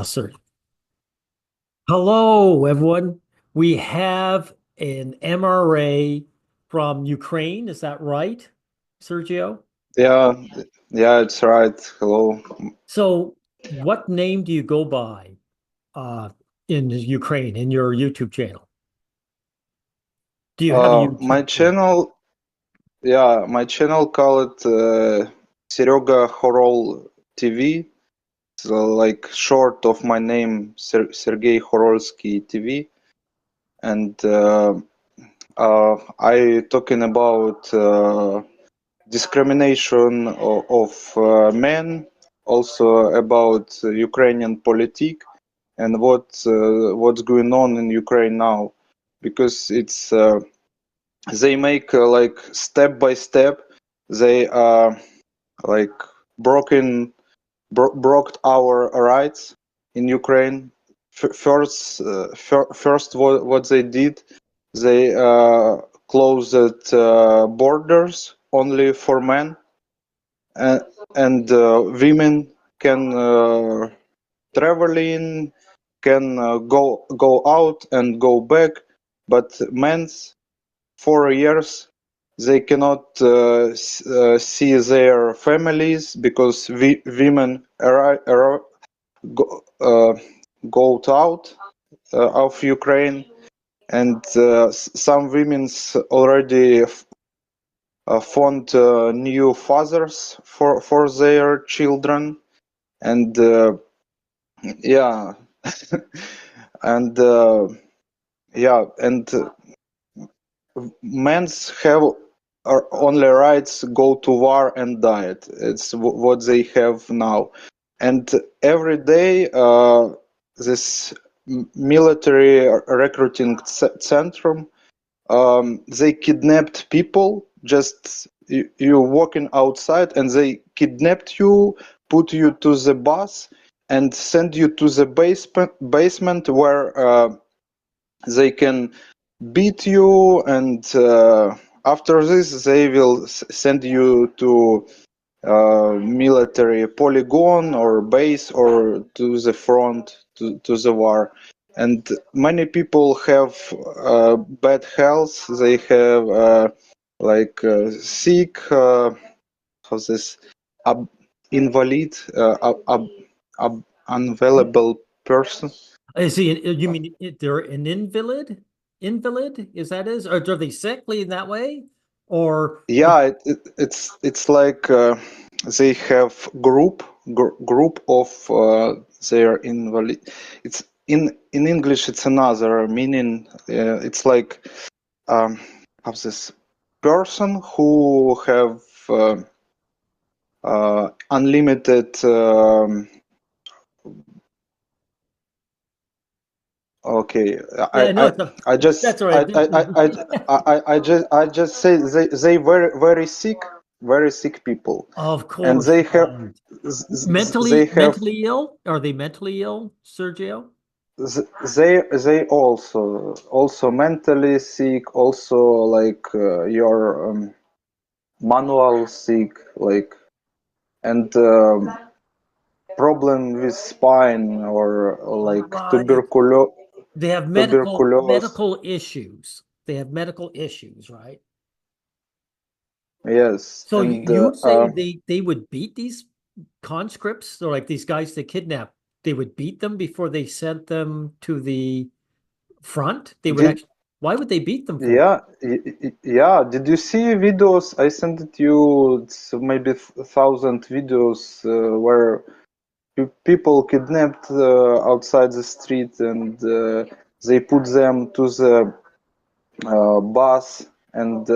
Sir. Hello, everyone. We have an MRA from Ukraine. Is that right, Sergio? Yeah, yeah, it's right. Hello. So, what name do you go by uh, in Ukraine in your YouTube channel? Do you have a YouTube My channel? channel, yeah, my channel called Serega Horol TV. It's like short of my name, Sergey Horolsky TV, and I talking about discrimination of men, also about Ukrainian politics and what's going on in Ukraine now, because it's they make like step by step they like broken broke our rights in Ukraine. First, what they did, they closed borders only for men, and, and women can travel in, can go out and go back, but men's 4 years they cannot see their families because women go, out of Ukraine, and some women's already found new fathers for their children, and yeah, and and men's have only rights go to war and diet. It's what they have now, and every day this military recruiting centrum, they kidnapped people. Just you walking outside and they kidnapped you, put you to the bus and send you to the basement where they can beat you, and after this they will send you to military polygon or base or to the front, to the war. And many people have bad health. They have sick, how's this, ab- invalid, unavailable person. Is he? You mean they're an invalid? Invalid? Is that is? Or are they sickly in that way? Or Yeah, it's like they have group of their invalid. It's in English. It's another meaning. It's like um, how's this, person who have unlimited. Okay, yeah, no, it's I just that's all right. I just say they very sick, very sick people, Of and course, right. they Mentally, have mentally ill? Are they mentally ill, Sergio? they also mentally sick, also like your manual sick, like, and problem with spine, or like Right. They have tuberculosis. medical issues. They have medical issues, right? Yes, So and you say they would beat these conscripts, or like these guys they kidnap, they would beat them before they sent them to the front? They would did actually, why would they beat them for? yeah, yeah. Did you see videos? I sent it you. It's maybe 1,000 videos where people kidnapped outside the street, and they put them to the bus, and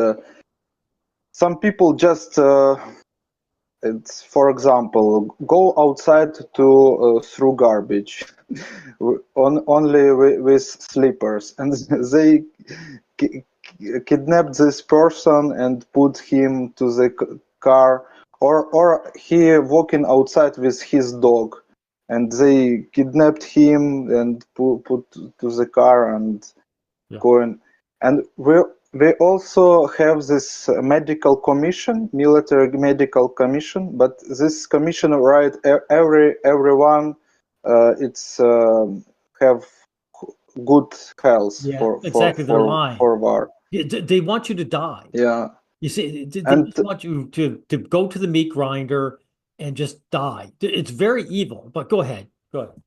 some people just it's, for example, go outside to throw garbage only with slippers, and they ki- kidnapped this person and put him to the car, or he walking outside with his dog, and they kidnapped him and put to the car and Yeah. going. And we also have this medical commission, military medical commission, but this commission write everyone it's have good health Yeah, exactly. They're lying. for war. They want you to die. Yeah, You see, they and just want you to go to the meat grinder and just die. It's very evil, but go ahead. Go ahead.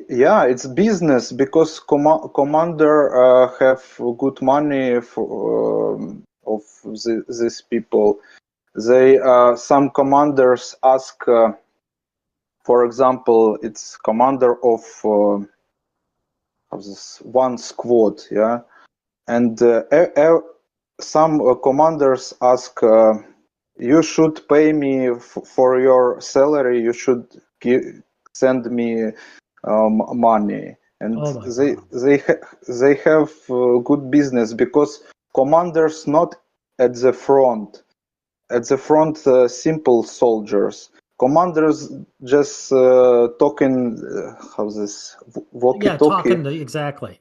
yeah, it's business because commander have good money for of these people. They some commanders ask, for example, it's commander of this one squad, yeah, and some commanders ask, you should pay me for your salary. You should send me money, and Oh my God. they have good business because commanders not at the front. At the front, simple soldiers. Commanders just talking, how's this, Yeah, walkie-talkie, exactly.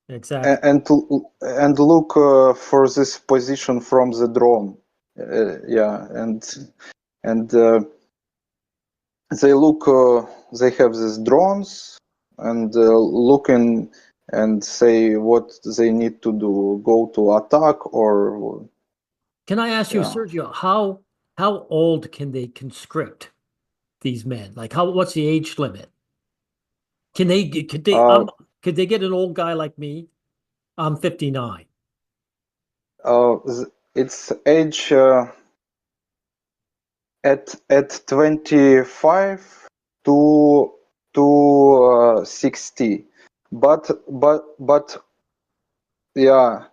Exactly. and look for this position from the drone. Yeah, and they look. They have these drones and looking and say what they need to do. Go to attack or Can I ask you, yeah. Sergio, how old can they conscript these men? Like what's the age limit? Uh, Could they get an old guy like me? I'm 59. uh, it's age at 25 to 60, but yeah,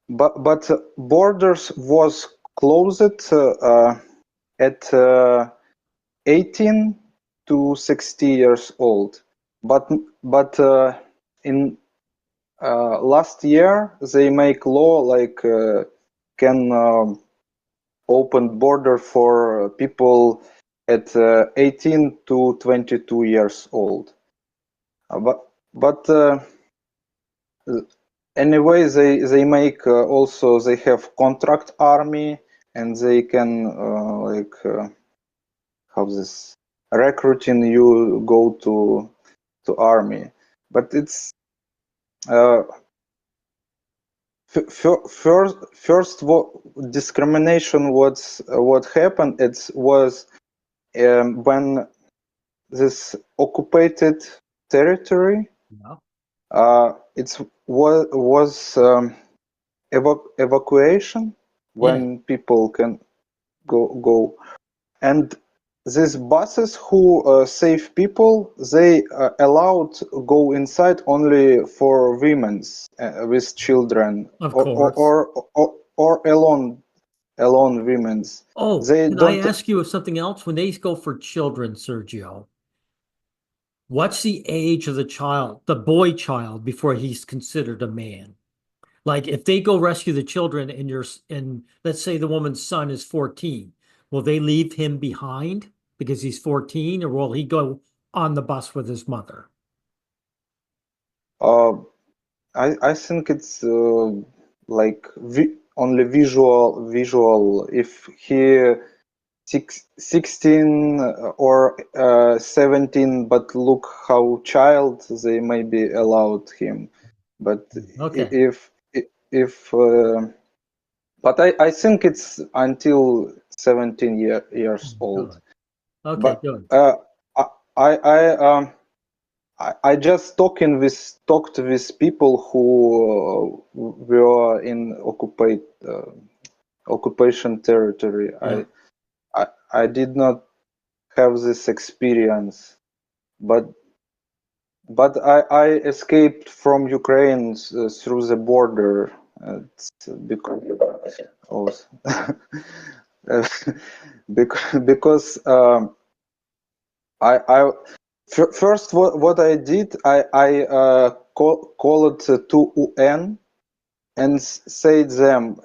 but borders was closed at 18 to 60 years old, but in last year they make law like can open border for people at 18 to 22 years old. But anyway, they make also they have contract army and they can like how this recruiting you go to army, but it's uh, first discrimination. What happened? It was when this occupied territory. Yeah. It was evacuation Yeah. when people can go, and these buses who save people, they allowed go inside only for women's with children Of course. or alone women's. Oh, They can I don't. ask you something else? When they go for children, Sergio, what's the age of the child, the boy child, before he's considered a man? Like if they go rescue the children and let's say the woman's son is 14, will they leave him behind because he's 14, or will he go on the bus with his mother? Uh, I think it's like only visual. If he 16 or 17, but look how child, they maybe allowed him. But Okay. if but I think it's until 17 years old. Good. Okay, But good. I I just talked with people who were in occupation territory. Yeah. I did not have this experience, but I escaped from Ukraine through the border. It's because of because I first what I did I called to UN and said them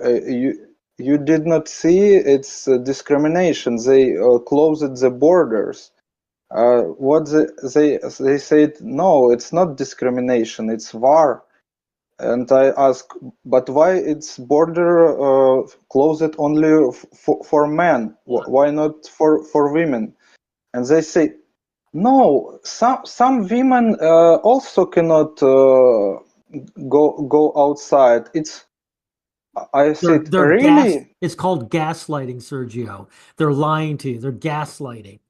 you did not see it's discrimination. They closed the borders. What they said, no, it's not discrimination, it's war. And I asked, but why it's border closed only for men? Why not for women? And they say No, some women also cannot go outside. I said, They're really? it's called gaslighting, Sergio. They're lying to you. They're gaslighting.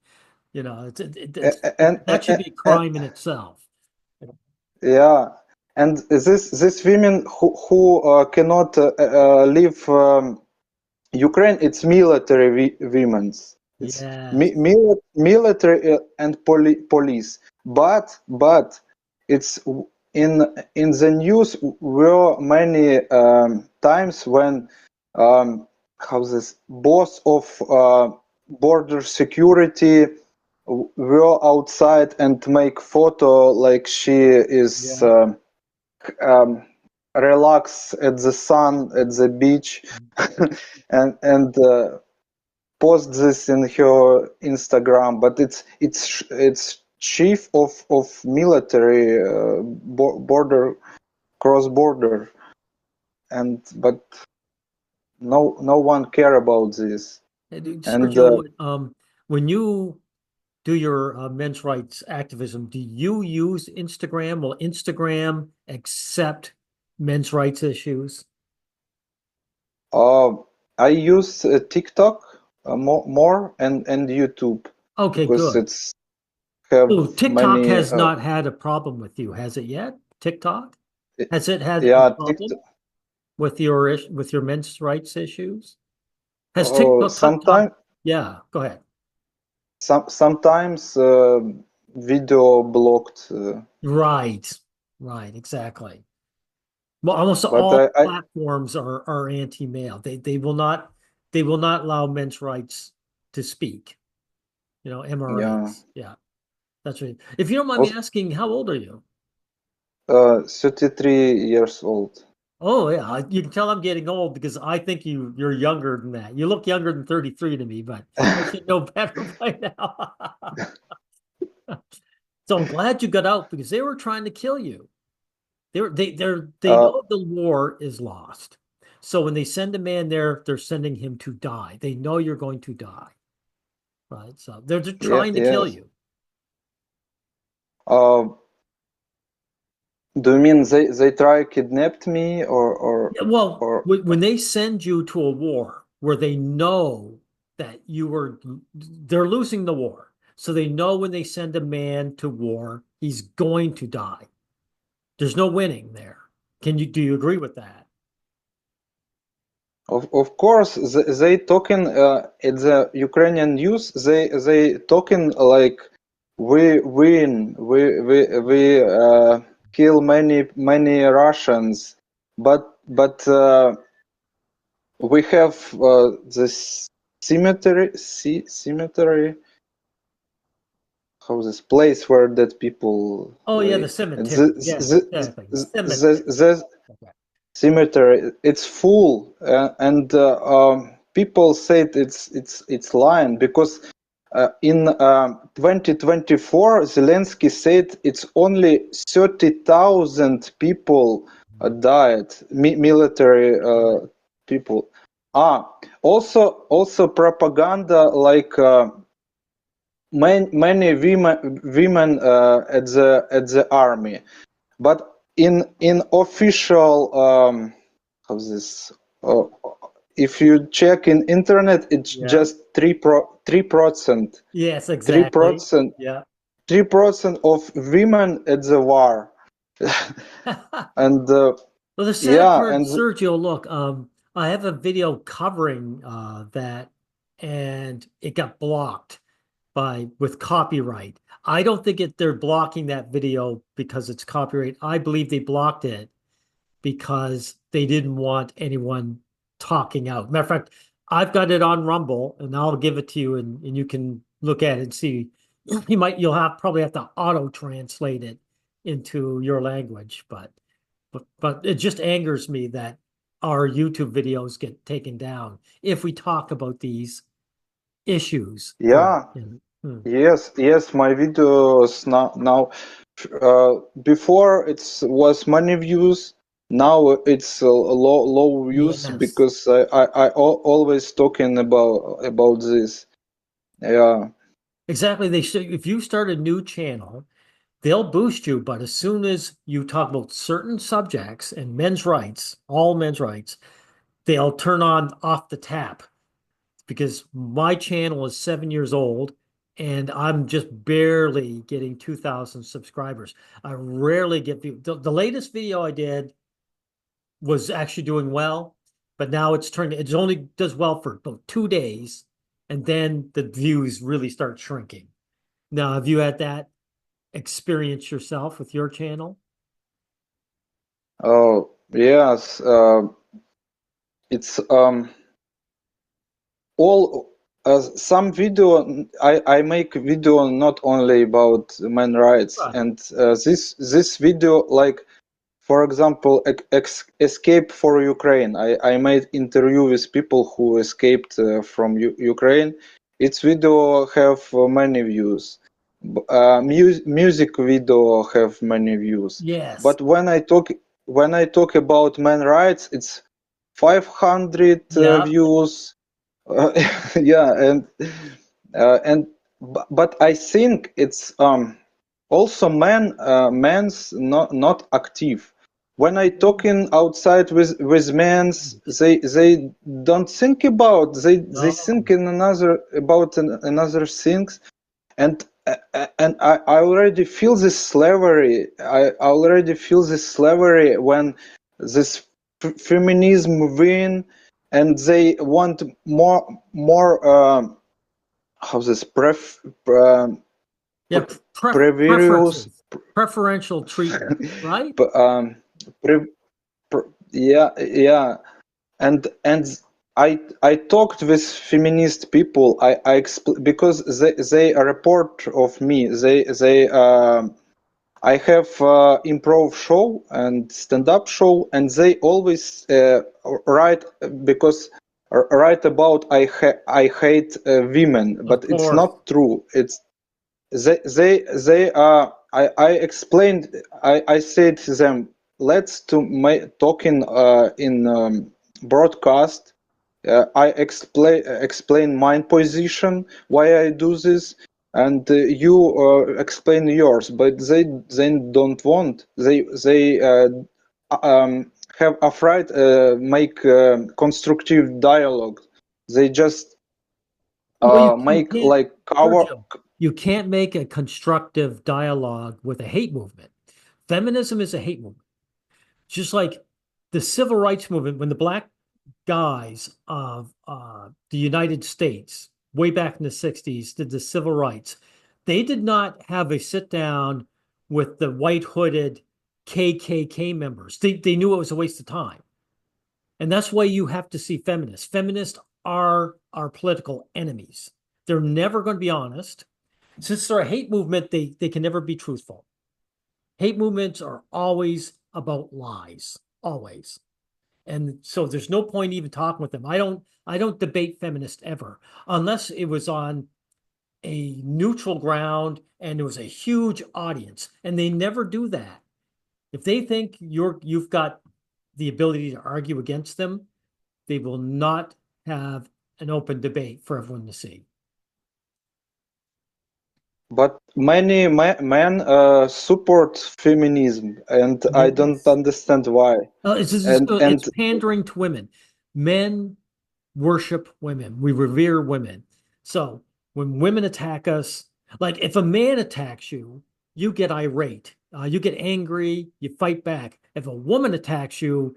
You know, that should be a And crime in itself. yeah, and this women who cannot leave Ukraine, it's military women's. It's Yes. military and police. But it's in the news were many times when how this boss of border security were outside and make photo like she is Yeah. um, relax at the sun at the beach and post this in her Instagram. But it's chief of military border cross border, and but no one care about this. And Sergio, when you do your men's rights activism, do you use Instagram? Will Instagram accept men's rights issues? uh, I use TikTok more and YouTube Okay, because good. it's have Oh, TikTok many has not had a problem with you, has it yet? TikTok? Has it had a yeah problem TikTok. with your men's rights issues? Has TikTok, Sometimes yeah, go ahead. sometimes video blocked, Right, right, exactly. Well, almost but all I platforms are anti-male. They will not allow men's rights to speak. You know, yeah MRAs. Yeah, that's right. If you don't mind me also asking, how old are you? 33 years old. Oh yeah, you can tell I'm getting old because I think you're younger than that. You look younger than 33 to me, but I should know better by now. So I'm glad you got out because they were trying to kill you. They uh, know the war is lost. So when they send a man there, they're sending him to die. They know you're going to die, right? So they're just yeah, trying to kill yes. you. uh, do you mean they try kidnapped me Yeah, well, or when they send you to a war where they know that they're losing the war. So they know when they send a man to war, he's going to die. There's no winning there. Do you agree with that? of course they talking at the Ukrainian news, they talking like we win, we kill many Russians, but we have this cemetery, how this place where dead people Oh yeah, the lay. And cemetery. Yes, exactly. Cemetery. the Okay. cemetery, it's full, and people said it's lying because in 2024 Zelensky said it's only 30,000 people died, military people. Also propaganda like many women at the army, but in official how's this uh, if you check in internet, it's Yeah. just 3%, Yes, exactly. 3%, Yeah. 3% of women at the war. And Well, the sad yeah, part, and Sergio, look, I have a video covering that, and it got blocked with copyright. I don't think they're blocking that video because it's copyright. I believe they blocked it because they didn't want anyone talking out. Matter of fact, I've got it on Rumble, and I'll give it to you, and you can look at it and see. You'll probably have to auto translate it into your language, but it just angers me that our YouTube videos get taken down if we talk about these issues. yeah, yes, my videos now before it was many views. Now it's low views Yes. because I always talking about this. Yeah. Exactly. They should, if you start a new channel, they'll boost you, but as soon as you talk about certain subjects and men's rights, all men's rights, they'll turn on off the tap because my channel is 7 years old and I'm just barely getting 2,000 subscribers. I rarely get the latest video I did was actually doing well, but now it's turned, it only does well for about 2 days, and then the views really start shrinking. Now, have you had that experience yourself with your channel? Oh, yes. It's all some video. I make video not only about men rights, Right. and this video, like for example, escape for Ukraine. I made interview with people who escaped from Ukraine. Its video have many views. Music video have many views. Yes. But when I talk about men rights, it's 500 Yeah. views. Uh, yeah, and but I think it's also men's not active. When I talking outside with men's, they don't think about, they No. think in another about another things, and I already feel this slavery. I already feel this slavery when this feminism win, and they want more how this Yeah. previous Preferences, preferential treatment, right? um, pre, yeah, and I talked with feminist people. I because they report of me. They I have improv show and stand up show, and they always write because write about I hate women, Of but it's course. not true. It's they I explained, I said to them, let's to talking in broadcast. I explain my position, why I do this, and you explain yours. But they don't want. They have afraid make constructive dialogue. They just Well, you make can't, like cover. Sergio, you can't make a constructive dialogue with a hate movement. Feminism is a hate movement. Just like the civil rights movement, when the black guys of the United States, way back in the 60s, did the civil rights, they did not have a sit down with the white hooded KKK members. They knew it was a waste of time. And that's why you have to see feminists. Feminists are our political enemies. They're never going to be honest. Since they're a hate movement, they can never be truthful. Hate movements are always about lies, always. And so there's no point even talking with them. I don't debate feminists ever unless it was on a neutral ground and there was a huge audience. And they never do that. If they think you've got the ability to argue against them, they will not have an open debate for everyone to see. But many men support feminism, and I don't Yes. understand why. It's And pandering to women. Men worship women. We revere women. So when women attack us, like if a man attacks you, you get irate, you get angry, you fight back. If a woman attacks you,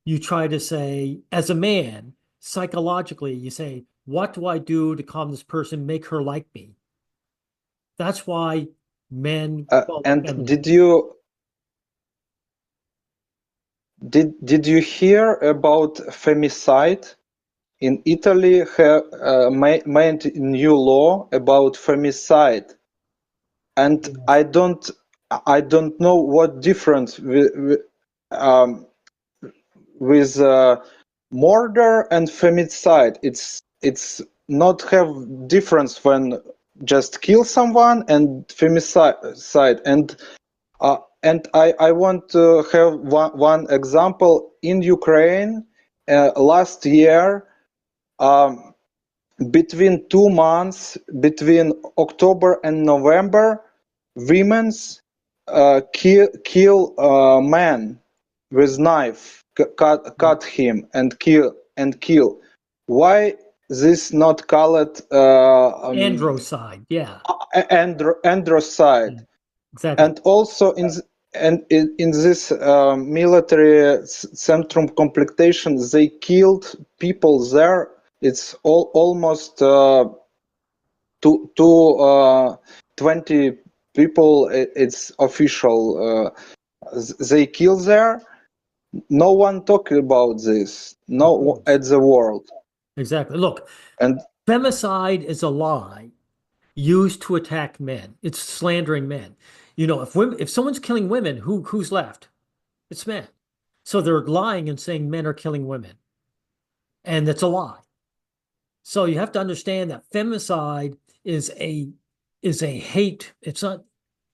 you try to say, as a man, psychologically, you say, what do I do to calm this person, make her like me? That's why men follow and feminism. did you hear about femicide? In Italy, made new law about femicide, and Yes. I don't know what difference um, with murder and femicide. It's not have difference when just kill someone and femicide. And I want to have one example in Ukraine last year. Um, between 2 months, between October and November, women's kill man with knife, cut him and kill. Why this not called Androcide, yeah. androcide? Yeah, exactly. And also in this military centrum completion, they killed people there. It's almost to 20 people. It's official. They kill there. No one talk about this. Of No, course. at the world. Exactly. Look, And femicide is a lie used to attack men. It's slandering men. You know, if someone's killing women, who's left? It's men. So they're lying and saying men are killing women. And it's a lie. So you have to understand that femicide is a hate. It's not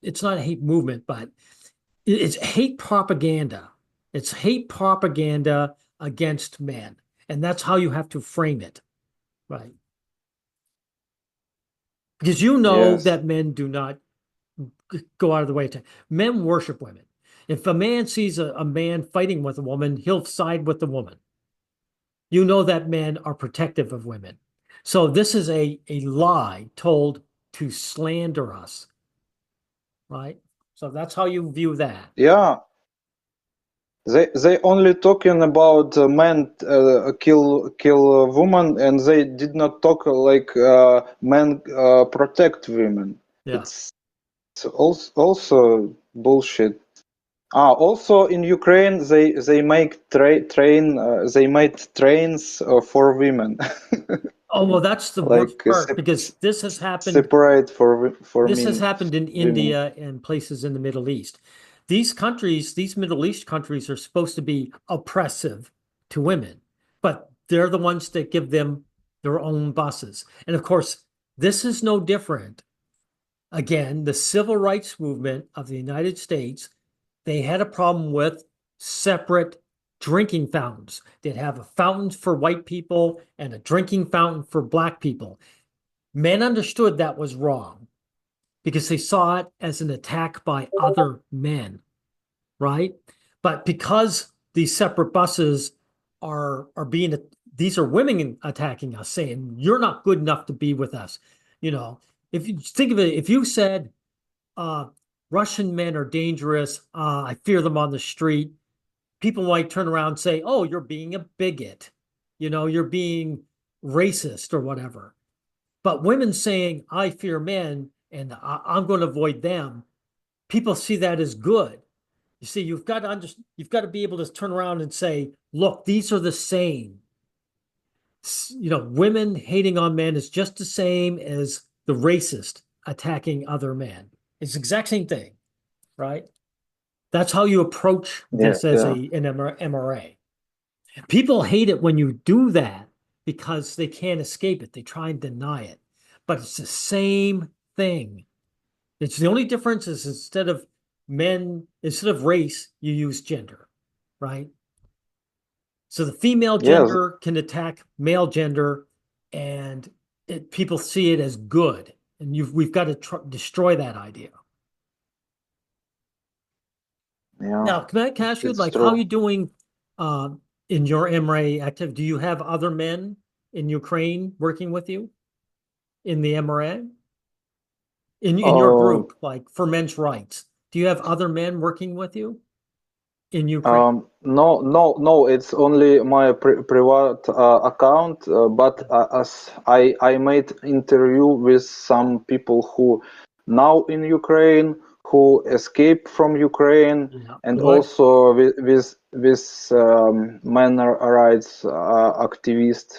a hate movement, but it's hate propaganda. It's hate propaganda against men. And that's how you have to frame it. Right. Because you know yes, that men do not go out of the way to men worship women. If a man sees a man fighting with a woman, he'll side with the woman. You know that men are protective of women. So this is a lie told to slander us, right? So that's how you view that. yeah. They only talking about men kill a woman, and they did not talk like men protect women. Yeah. It's also bullshit. Also in Ukraine, they make they made trains for women, Oh, well, that's the worst like part because this has happened. separate for This has men happened in women. India and places in the Middle East. These countries, these Middle East countries are supposed to be oppressive to women, but they're the ones that give them their own buses. And of course, this is no different. Again, the civil rights movement of the United States, they had a problem with separate drinking fountains. They'd have a fountain for white people and a drinking fountain for black people. Men understood that was wrong because they saw it as an attack by other men, right? But because these separate buses are being these are women attacking us, saying you're not good enough to be with us. You know, if you think of it, if you said uh, Russian men are dangerous, I fear them on the street, people might turn around and say, "Oh, you're being a bigot," you're being racist or whatever. But women saying, I fear men and I'm going to avoid them, people see that as good. You see, you've got to be able to turn around and say, look, these are the same. Women hating on men is just the same as the racist attacking other men. It's the exact same thing, right? That's how you approach Yeah, this as yeah, an MRA. People hate it when you do that because they can't escape it. They try and deny it. But it's the same thing. It's the only difference is instead of race, you use gender, right? So the female yes, gender can attack male gender, and people see it as good. And we've got to destroy that idea. yeah. Now, can I ask you, It's like, how are true. you doing uh, in your MRA activity? Do you have other men in Ukraine working with you in the MRA? In your Uh, group, like for men's rights, do you have other men working with you in Ukraine? No, no, no. It's only my private account. But as I made interview with some people who now in Ukraine, who escaped from Ukraine, Yeah, and good, also with men rights activists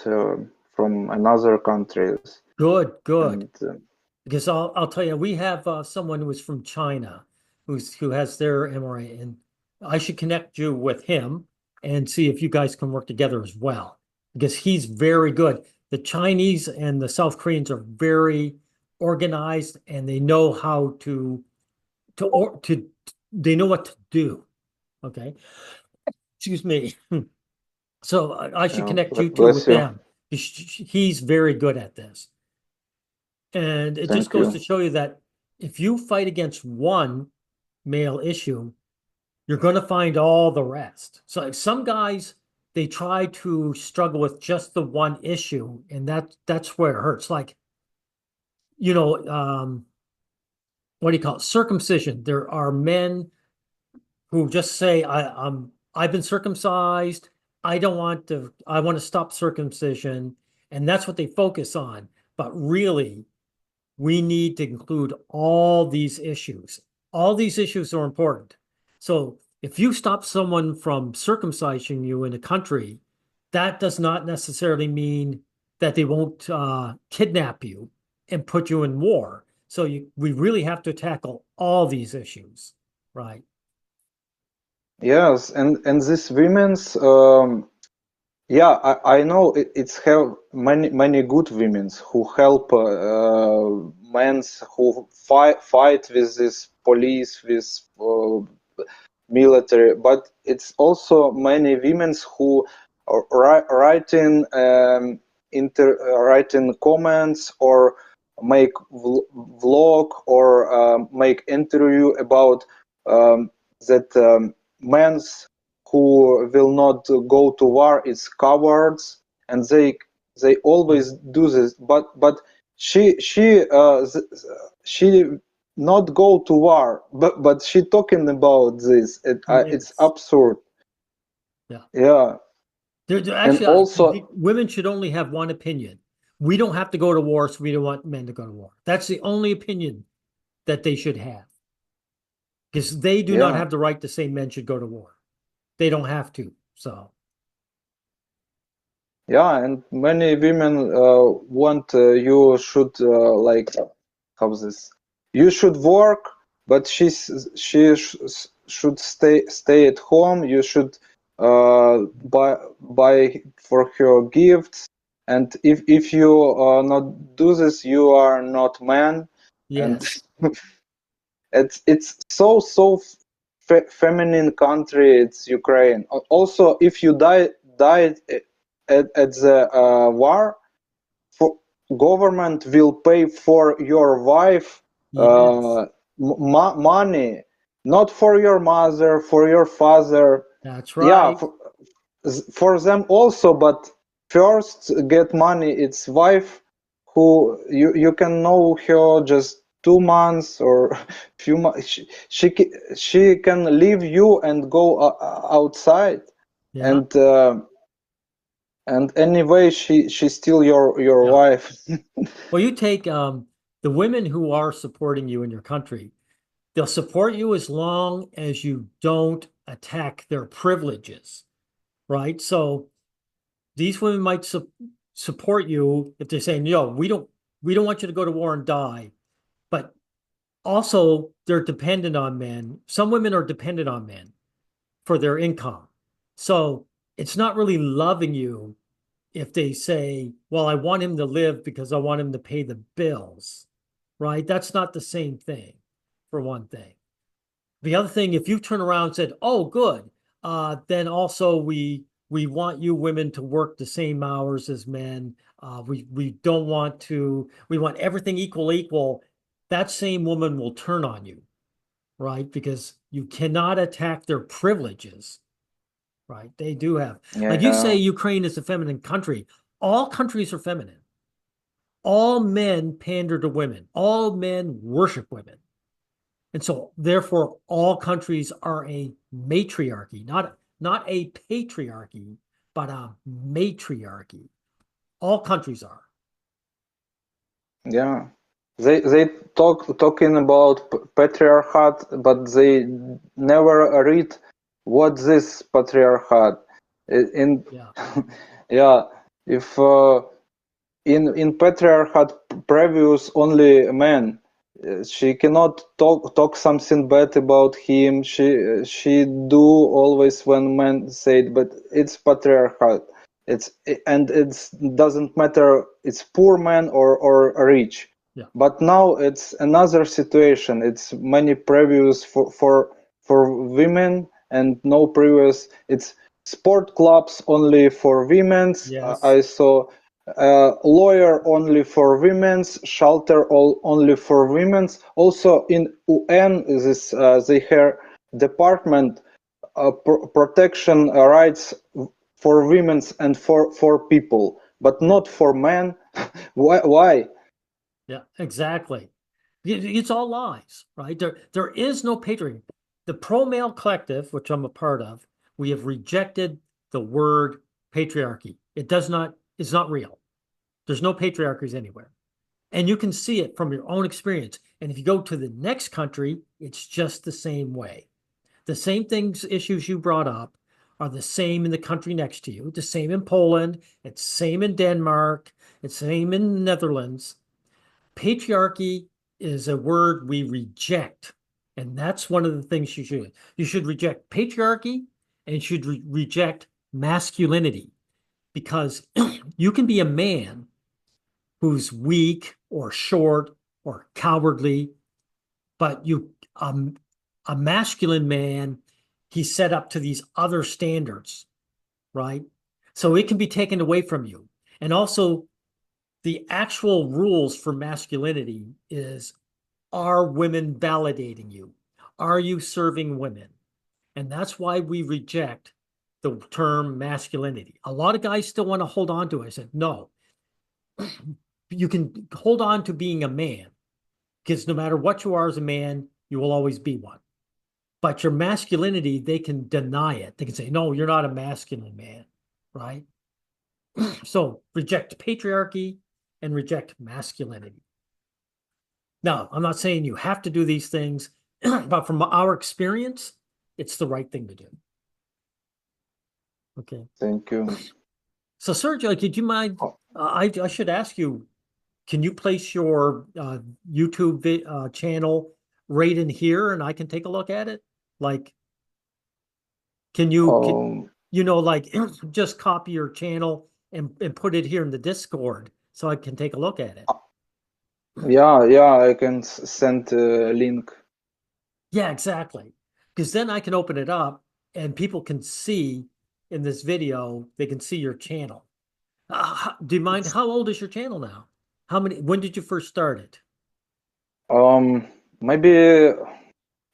from another countries. good, good. And Because I'll tell you, we have someone who is from China who has their MRA, and I should connect you with him and see if you guys can work together as well. Because he's very good. The Chinese and the South Koreans are very organized, and they know how to they know what to do. Okay, excuse me. So I should connect you two with bless you. them. He's very good at this. And it just Thank goes you. to show you that if you fight against one male issue, you're going to find all the rest. So like some guys, they try to struggle with just the one issue, and that's where it hurts. Like, you know, what do you call it? Circumcision. There are men who just say, I've been circumcised. I want to stop circumcision. And that's what they focus on. But really, we need to include all these issues. All these issues are important. So if you stop someone from circumcising you in a country, that does not necessarily mean that they won't kidnap you and put you in war. So we really have to tackle all these issues, right? Yes, and this women's yeah, I know it's have many good women's who help men's who fight with this police with military, but it's also many women's who are writing writing comments or make vlog or make interview about that men's who will not go to war is cowards, and they always do this. But she not go to war, but she talking about this. It's Yes. absurd. Yeah. Yeah, and Actually, also women should only have one opinion. We don't have to go to war, so we don't want men to go to war. That's the only opinion that they should have. Because they do not yeah. have the right to say men should go to war. They don't have to. So, Yeah, and many women want you should like how's this? You should work, but should stay at home. You should buy for her gifts, and if you not do this, you are not man. And yes, it's so feminine country. It's Ukraine. Also, if you died at the war, for, government will pay for your wife yes, money, not for your mother, for your father. that's Yeah, right. for them also, but first get money. It's wife who you can know her just 2 months or few months. She can leave you and go outside, Yeah. and anyway she's still your Yeah. wife. Well, you take the women who are supporting you in your country, they'll support you as long as you don't attack their privileges, right? So these women might support you if they're saying, "Yo, we don't want you to go to war and die," but also they're dependent on men. Some women are dependent on men for their income. So it's not really loving you if they say, well, I want him to live because I want him to pay the bills, right? That's not the same thing, for one thing. The other thing, if you turn around and said, oh, good, then also we want you women to work the same hours as men. We don't want to, we want everything equal. That same woman will turn on you, right? Because you cannot attack their privileges, right? They do have, like you say, Yeah, Ukraine is a feminine country. All countries are feminine. All men pander to women. All men worship women. And so therefore all countries are a matriarchy, not a patriarchy, but a matriarchy. All countries are. yeah. They talking about patriarchat, but they never read what this patriarchat in. Yeah. Yeah, if in patriarchat previous only men, she cannot talk something bad about him. She do always when men say it, but it's patriarchat. It's and it doesn't matter it's poor man or rich. Yeah. But now it's another situation. It's many previews for women and no previous. It's sport clubs only for women's. Yes. I saw lawyer only for women's, shelter only for women's. Also in UN, this they have department protection rights for women's and for people, but not for men. Why? Yeah, exactly. It's all lies, right? There is no patriarchy. The pro-male collective, which I'm a part of, we have rejected the word patriarchy. It's not real. There's no patriarchies anywhere. And you can see it from your own experience. And if you go to the next country, it's just the same way. The same things, issues you brought up are the same in the country next to you, the same in Poland, it's the same in Denmark, it's the same in the Netherlands. Patriarchy is a word we reject. And that's one of the things you should. You should reject patriarchy and you should reject masculinity because you can be a man who's weak or short or cowardly, but a masculine man, he's set up to these other standards, right? So it can be taken away from you. And also the actual rules for masculinity is, are women validating you? Are you serving women? And that's why we reject the term masculinity. A lot of guys still want to hold on to it. I said, no, you can hold on to being a man because no matter what you are as a man, you will always be one. But your masculinity, they can deny it. They can say, no, you're not a masculine man, right? So reject patriarchy and reject masculinity. Now, I'm not saying you have to do these things, but from our experience, it's the right thing to do. Okay. Thank you. So, Sergio, could you mind? I should ask you, can you place your YouTube channel right in here and I can take a look at it? Like, can you, like just copy your channel and put it here in the Discord so I can take a look at it? Yeah, I can send a link. Yeah, exactly. Because then I can open it up and people can see in this video, they can see your channel. Do you mind? How old is your channel now? When did you first start it? Maybe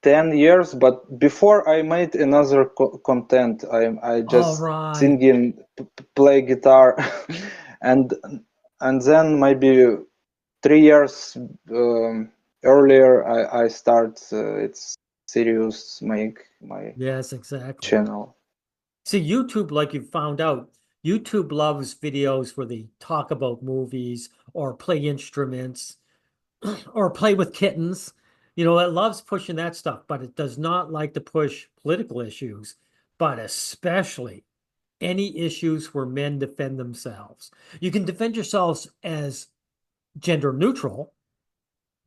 10 years, but before I made another content. I just singing, play guitar, and then maybe 3 years earlier I start it's serious make my channel. See, YouTube, like you found out, YouTube loves videos where they talk about movies or play instruments or play with kittens. You know, it loves pushing that stuff, but it does not like to push political issues, but especially any issues where men defend themselves. You can defend yourselves as gender neutral,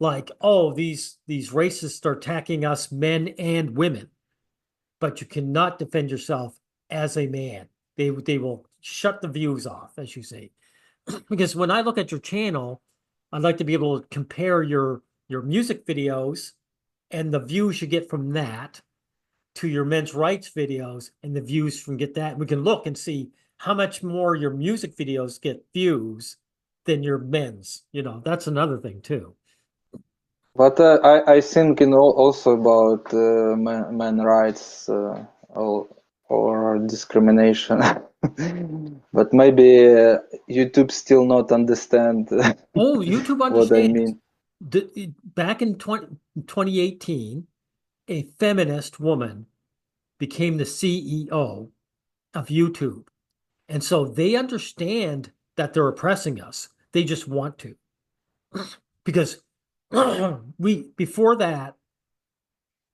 like, oh, these racists are attacking us, men and women, but you cannot defend yourself as a man. They will shut the views off, as you say. Because when I look at your channel, I'd like to be able to compare your music videos and the views you get from that to your men's rights videos and the views from get that. We can look and see how much more your music videos get views than your men's. You know, that's another thing too. But I think also about men rights or discrimination. But maybe YouTube still not understand YouTube understands. what I mean. Back in 2018, a feminist woman became the CEO of YouTube. And so they understand that they're oppressing us. They just want to. Because before that,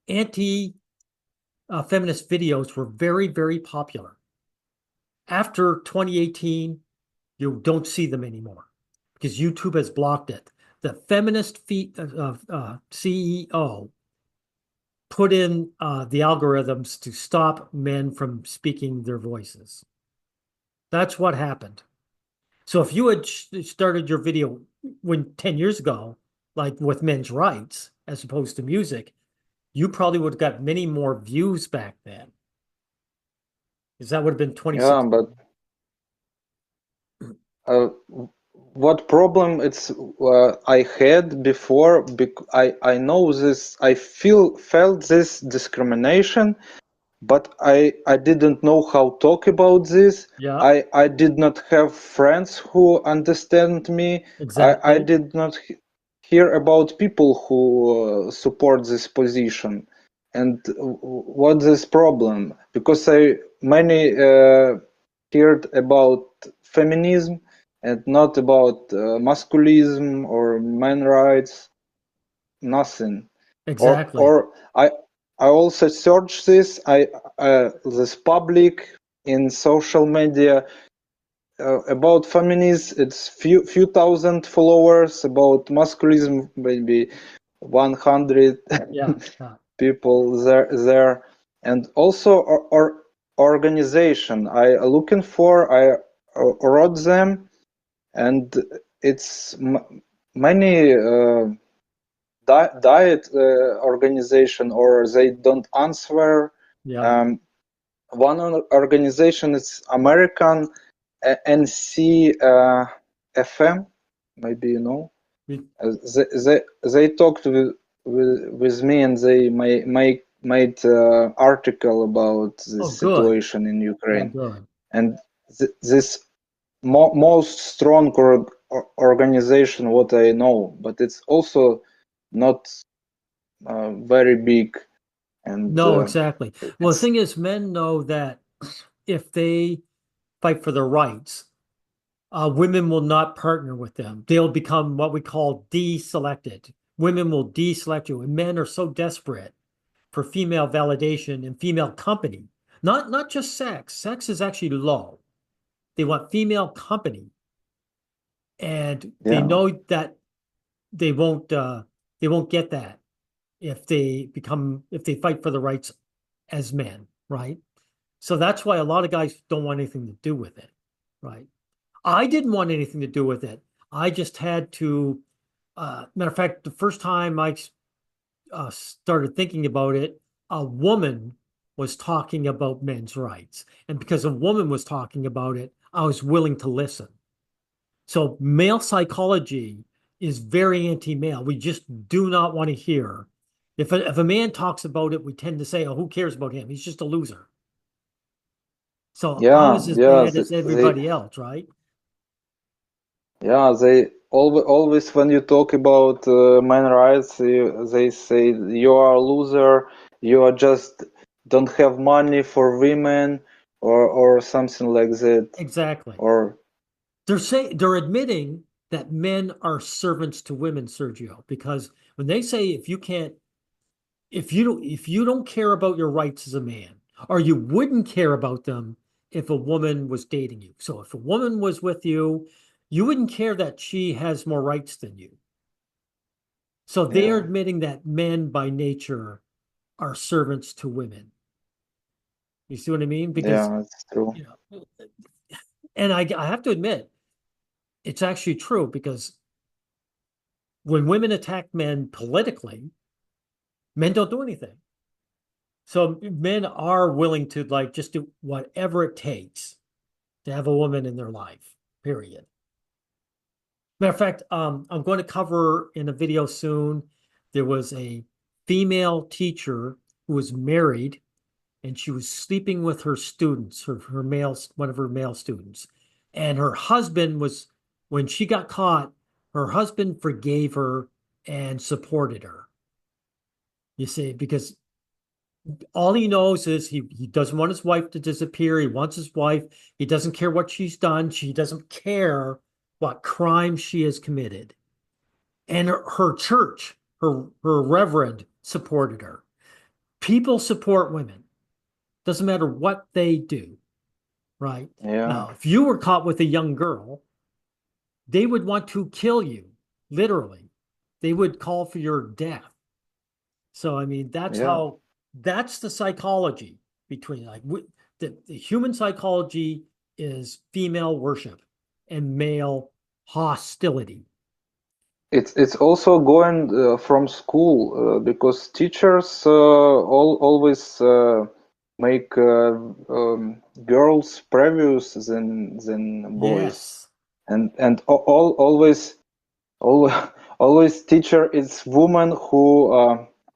anti-feminist videos were very, very popular. After 2018, you don't see them anymore because YouTube has blocked it. The feminist CEO put in the algorithms to stop men from speaking their voices. That's what happened. So if you had started your video 10 years ago, like with men's rights, as opposed to music, you probably would have got many more views back then. Because that would have been 2016. Yeah, but what problem it's I had before. I know this. I felt this discrimination, but I didn't know how to talk about this. Yeah, I did not have friends who understand me. I exactly. did not hear about people who support this position. And what this problem? Because I many heard about feminism and not about masculinism or men rights. Nothing. Exactly. Or I also search this. This public in social media about feminism. It's few thousand followers. About masculinism, maybe 100 Yeah. Yeah. people there, and also or organization. I looking for. I wrote them, and it's many. Diet organization, or they don't answer. Yeah. Um, one organization is American NC maybe you know. We- They talked with me, and they made article about Oh, this good. situation in Oh, Ukraine, good. and this most strong organization what I know, but it's also not very big, and No, exactly. Well, the it's thing is, men know that if they fight for their rights, women will not partner with them. They'll become what we call deselected. Women will deselect you, and men are so desperate for female validation and female company. Not just sex. Sex is actually low. They want female company, and they yeah, know that they won't they won't get that if they fight for the rights as men, right? So that's why a lot of guys don't want anything to do with it, right? I didn't want anything to do with it. I just had to. Matter of fact, the first time I started thinking about it, a woman was talking about men's rights, and because a woman was talking about it, I was willing to listen. So male psychology is very anti-male. We just do not want to hear. If a man talks about it, we tend to say, "Oh, who cares about him? He's just a loser." So I yeah, was as yeah. bad as They everybody else, right? yeah, they always when you talk about men rights, they say you are a loser. You are just don't have money for women, or something like that. Exactly. Or They're admitting that men are servants to women, Sergio, because when they say if you don't care about your rights as a man, or you wouldn't care about them if a woman was dating you. So if a woman was with you, you wouldn't care that she has more rights than you. So they are yeah, admitting that men by nature are servants to women. You see what I mean? Because, yeah, it's true. you know, and I have to admit, it's actually true because when women attack men politically, men don't do anything. So men are willing to like just do whatever it takes to have a woman in their life, period. Matter of fact, I'm going to cover in a video soon. There was a female teacher who was married and she was sleeping with her students, her male, one of her male students. And her husband was, when she got caught, her husband forgave her and supported her. You see, because all he knows is he doesn't want his wife to disappear. He wants his wife. He doesn't care what she's done. She doesn't care what crime she has committed. And her church, her reverend supported her. People support women. Doesn't matter what they do, right? Yeah, Now, if you were caught with a young girl, they would want to kill you, literally. They would call for your death. So, I mean, yeah. that's the psychology between the human psychology is female worship and male hostility. It's also going from school because teachers always make girls previous than boys. Yes. always always teacher is woman who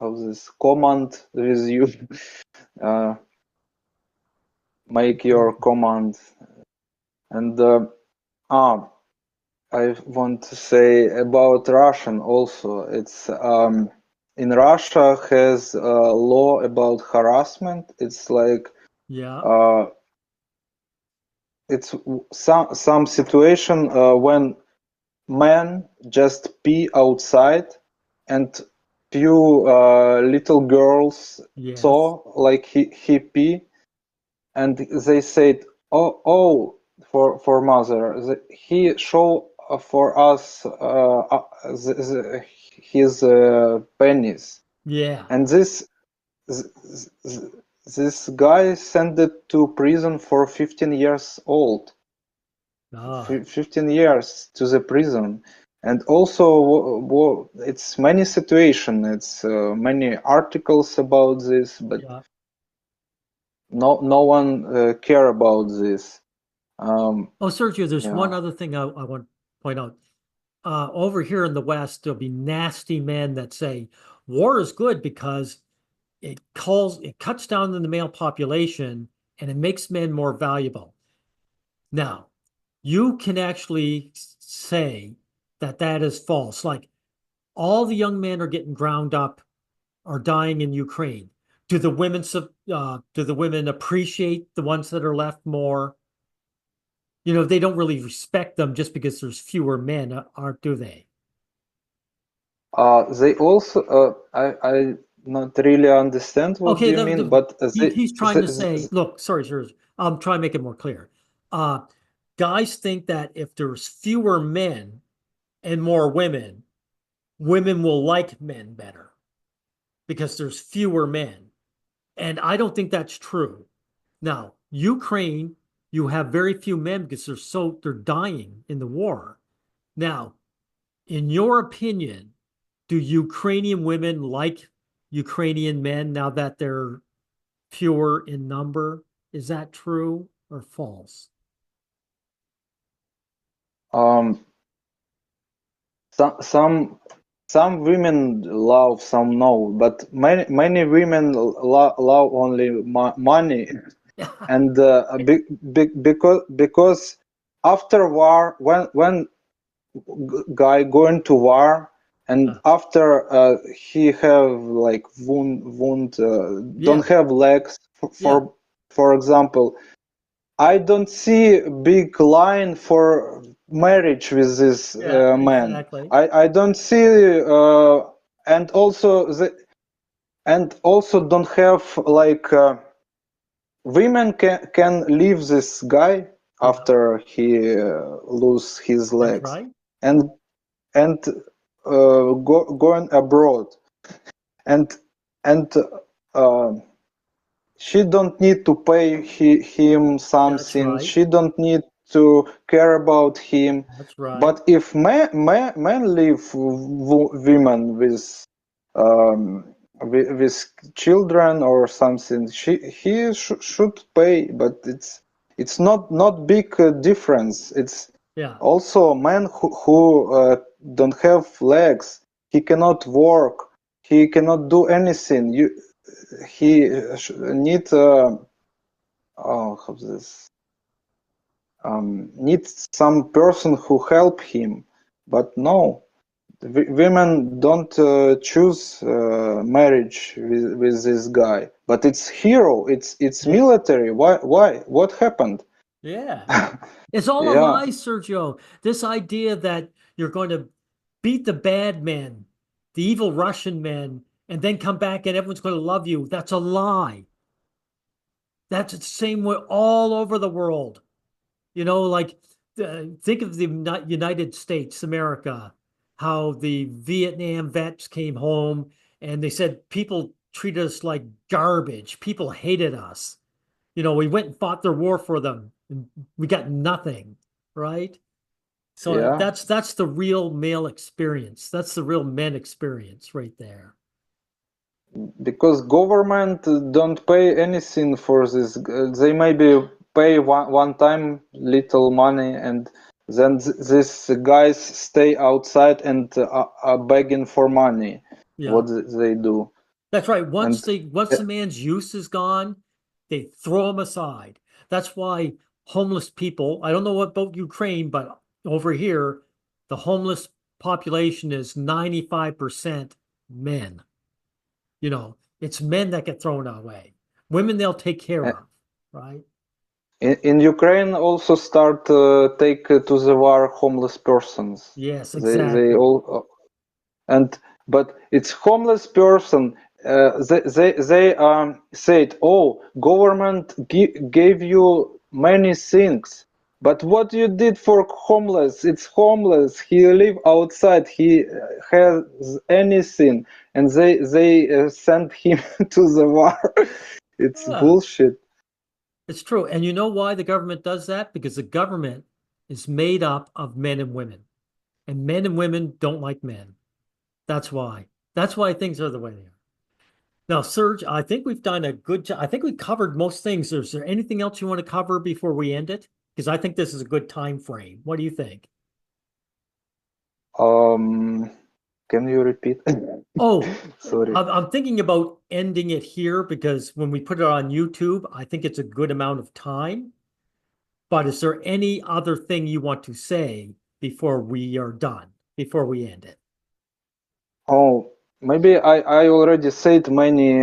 how this command with you make your command. And I want to say about Russian also. It's in Russia has a law about harassment. It's like Yeah. it's some situation when men just pee outside, and few little girls Yes. saw like he pee, and they said, oh, for mother, he show for us his penis, Yeah. and this guy sent it to prison for 15 years old. God. 15 years to the prison. And also it's many situation, it's many articles about this, but Yeah. no one care about this. Oh, Sergio, there's one Yeah. other thing I want to point out. Over here in the West, there'll be nasty men that say war is good because it cuts down on the male population and it makes men more valuable. Now, you can actually say that that is false. Like all the young men are getting ground up, are dying in Ukraine. Do the women appreciate the ones that are left more? You know, they don't really respect them just because there's fewer men, aren't do they? They also I not really understand what Okay, you mean, but he's trying to say, look, sorry, sir, I'm trying to make it more clear. Uh, Guys think that if there's fewer men and more women, women will like men better because there's fewer men. And I don't think that's true. Now, Ukraine, you have very few men because they're dying in the war. Now, in your opinion, do Ukrainian women like Ukrainian men now that they're fewer in number? Is that true or false? um some women love, some no, but many women love only money. And because after war, when guy going to war, and after he have like wound Yeah, don't have legs yeah, for example, I don't see big line for marriage with this yeah, man. exactly. I don't see and also don't have like women can leave this guy Yeah, after he lose his that's legs, right. and and going abroad, and and uh, she don't need to pay him That's something, right. she don't need to care about him. That's right. But if men leave women um, with children or something, he should pay, but it's not big difference. It's Yeah, also man who don't have legs, he cannot work, he cannot do anything. He need how this need some person who help him, but no, women don't choose marriage with this guy. But it's hero, it's yeah, military. Why what happened? yeah. It's all a Yeah, lie, Sergio. This idea that you're going to beat the bad men, the evil Russian men, and then come back and everyone's going to love you, that's a lie. That's the same way all over the world. You know, like think of the United States, America, how the Vietnam vets came home and they said people treated us like garbage. People hated us. You know, we went and fought their war for them and we got nothing, right? So yeah. that's the real male experience. That's the real men experience right there. Because government don't pay anything for this. They maybe pay one time little money, and then these guys stay outside and are begging for money. Yeah. What they do. That's right. Once And the man's use is gone, they throw him aside. That's why homeless people, I don't know what about Ukraine, but over here, the homeless population is 95% men. You know, it's men that get thrown away. Women they'll take care uh, of, right? in Ukraine also start take to the war homeless persons. Yes, They exactly. all and but it's homeless person. They said, "Oh, government gave you many things, but what you did for homeless? It's homeless. He live outside. He has anything, and they sent him to the war. It's Yeah, bullshit." it's true. And you know why the government does that? Because the government is made up of men and women, and men and women don't like men. That's why. That's why things are the way they are. Now, Serge, I think we've done a good job. I think we covered most things. Is there anything else you want to cover before we end it? Because I think this is a good time frame. What do you think? Um, can you repeat? Oh, Sorry. I'm thinking about ending it here because when we put it on YouTube, I think it's a good amount of time. But is there any other thing you want to say before we are done, before we end it? Oh, maybe I already said many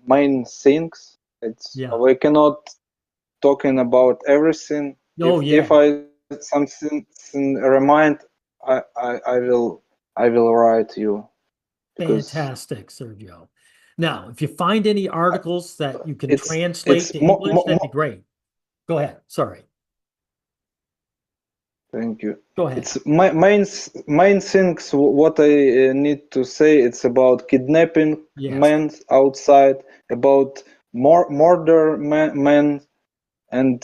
main things. It's Yeah. we cannot talking about everything. Oh, If yeah. I something remind, I will write you because Fantastic, Sergio. Now, if you find any articles that you can translate it's to mo, English, mo, that'd be mo, great. Go ahead. Sorry. thank you. Go ahead. It's my main things. What I need to say. It's about kidnapping Yes. men outside, about murder men and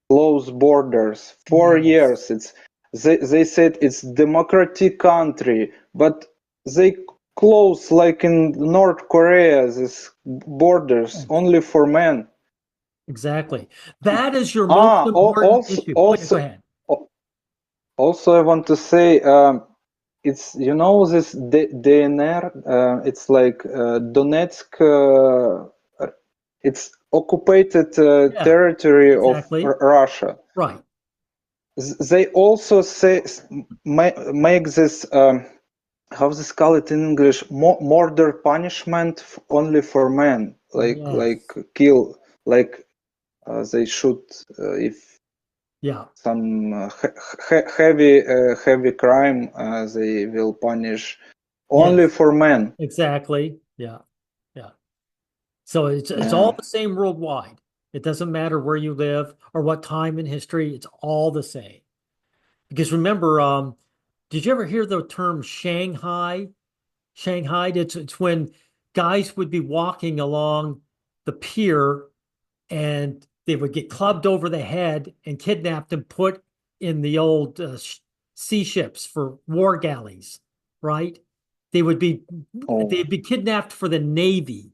close borders. For Yes. years, they said it's democratic country, but they close like in North Korea these borders only for men. Exactly. That is your most important Also, issue. Oh, yeah, go ahead. also, I want to say, it's this DNR. It's like Donetsk. It's occupied Yeah, territory of exactly. Russia. Right. They also say make this how this call it in English murder punishment only for men, like Yes. kill, like they shoot if Yeah. some heavy crime they will punish only Yes. for men. Exactly. Yeah. Yeah. So it's all Yeah. the same worldwide. It doesn't matter where you live or what time in history, it's all the same. Because remember, did you ever hear the term Shanghai? Shanghai, it's when guys would be walking along the pier and they would get clubbed over the head and kidnapped and put in the old sea ships for war galleys, right? They would be Oh, they'd be kidnapped for the Navy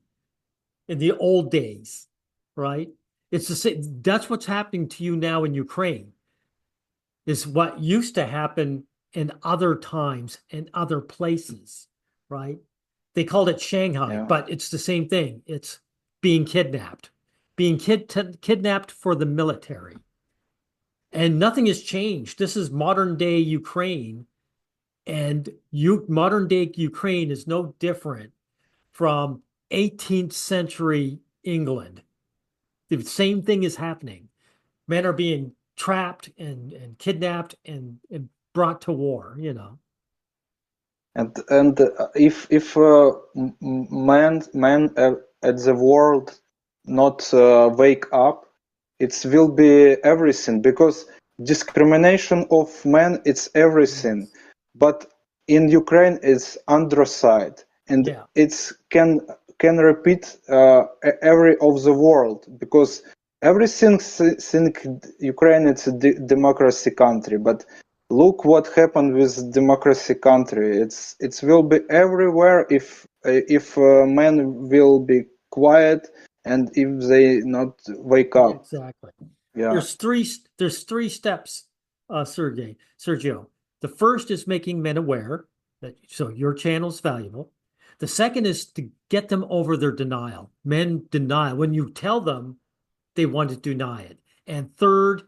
in the old days, right? It's the same. That's what's happening to you now in Ukraine. Is what used to happen in other times in other places, right? They called it Shanghai, yeah. but it's the same thing. It's being kidnapped, being kidnapped for the military. And nothing has changed. This is modern day Ukraine, and modern day Ukraine is no different from 18th century England. The same thing is happening. Men are being trapped and kidnapped and brought to war, you know. And if man at the world not wake up, it will be everything because discrimination of men it's everything. Yes. But in Ukraine it's androcide, and Yeah, it's can repeat every of the world because everything think Ukraine it's a democracy country, but look what happened with democracy country. It will be everywhere if men will be quiet and if they not wake up. exactly. Yeah. There's three steps Sergio. The first is making men aware that so your channel's valuable. The second is to get them over their denial. Men deny when you tell them they want to deny it. And third,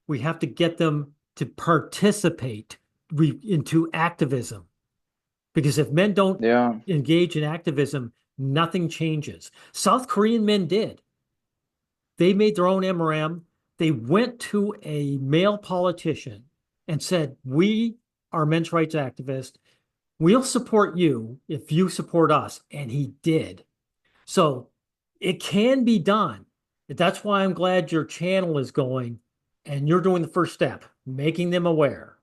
we have to get them to participate into activism. Because if men don't Yeah. engage in activism, nothing changes. South Korean men did. They made their own MRM. They went to a male politician and said, "We are men's rights activists. We'll support you if you support us." And he did. So it can be done. That's why I'm glad your channel is going and you're doing the first step, making them aware.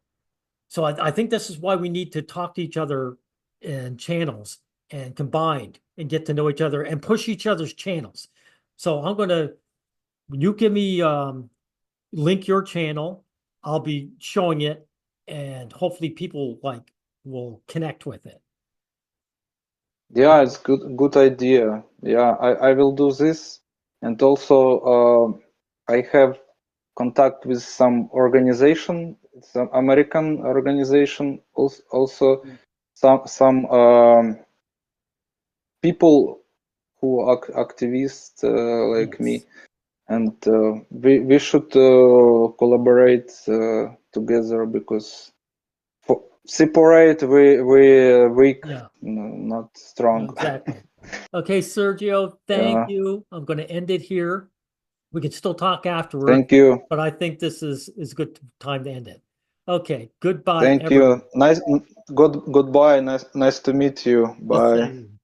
So I think this is why we need to talk to each other in channels and combined and get to know each other and push each other's channels. So I'm going to, you give me link your channel, I'll be showing it and hopefully people like will connect with it. Yeah, it's good idea. Yeah, I will do this. And also I have contact with some organization, some American organization, also some people who are activists like me, and we should collaborate together because for separate we weak, Yeah. not strong. Exactly. Okay, Sergio, thank you. I'm going to end it here. We can still talk afterward, Thank you. but I think this is a good time to end it. Okay, goodbye, Thank everyone. you. Goodbye. Nice to meet you. The Bye. same.